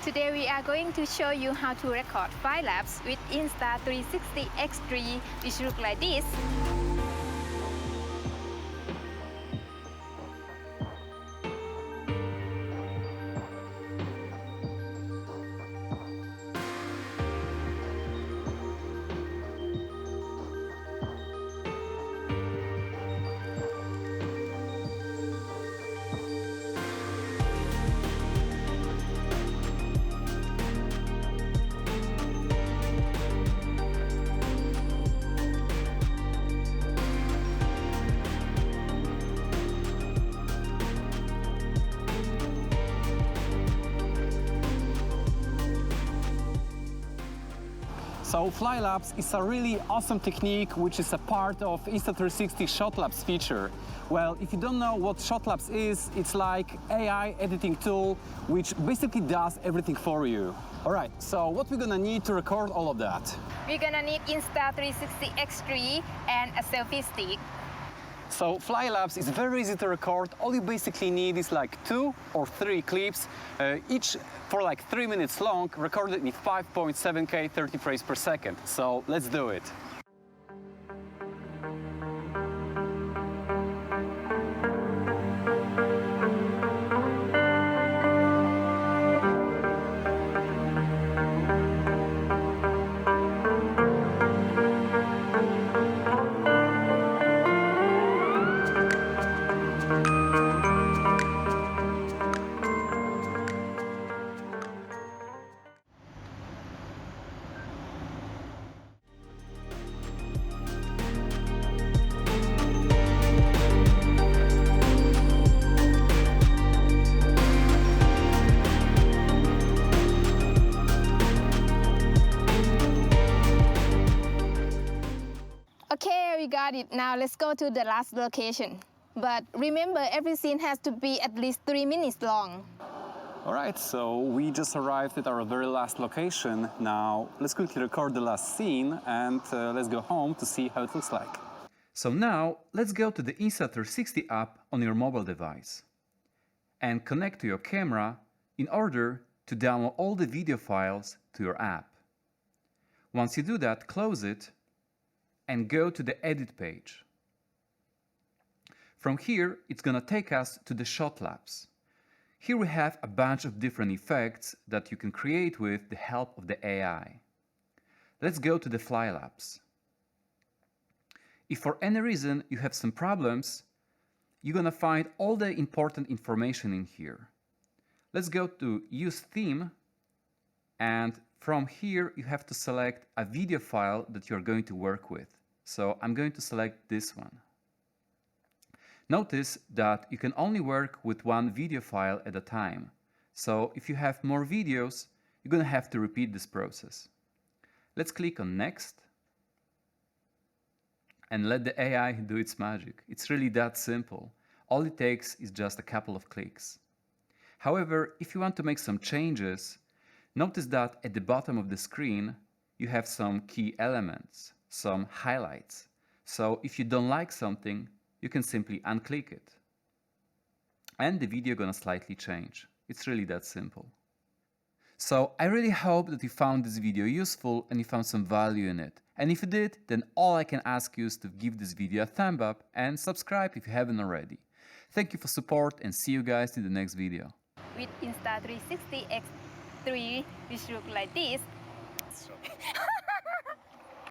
Today we are going to show you how to record Fly Lapse with Insta360 X3, which look like this. So Fly Lapse is a really awesome technique which is a part of Insta360 Shot Lapse feature. Well, if you don't know what Shot Lapse is, it's like AI editing tool which basically does everything for you. Alright, so what we're gonna need to record all of that? We're gonna need Insta360 X3 and a selfie stick. So Fly Lapse is very easy to record. All you basically need is like 2 or 3 clips, each for like 3 minutes long, recorded with 5.7K 30 frames per second. So let's do it. Okay, we got it. Now let's go to the last location. But remember, every scene has to be at least 3 minutes long. Alright, so we just arrived at our very last location. Now let's quickly record the last scene and let's go home to see how it looks like. So now let's go to the Insta360 app on your mobile device and connect to your camera in order to download all the video files to your app. Once you do that, close it and go to the edit page. From here, it's gonna take us to the shot lapse. Here we have a bunch of different effects that you can create with the help of the AI. Let's go to the Fly Lapse. If for any reason you have some problems, you're gonna find all the important information in here. Let's go to Use Theme, and from here you have to select a video file that you're going to work with. So I'm going to select this one. Notice that you can only work with one video file at a time. So if you have more videos, you're going to have to repeat this process. Let's click on Next and let the AI do its magic. It's really that simple. All it takes is just a couple of clicks. However, if you want to make some changes, notice that at the bottom of the screen, you have some key elements, some highlights. So if you don't like something, you can simply unclick it. And the video gonna slightly change. It's really that simple. So I really hope that you found this video useful and you found some value in it. And if you did, then all I can ask you is to give this video a thumb up and subscribe if you haven't already. Thank you for support and see you guys in the next video. With Insta360 X3, which look like this.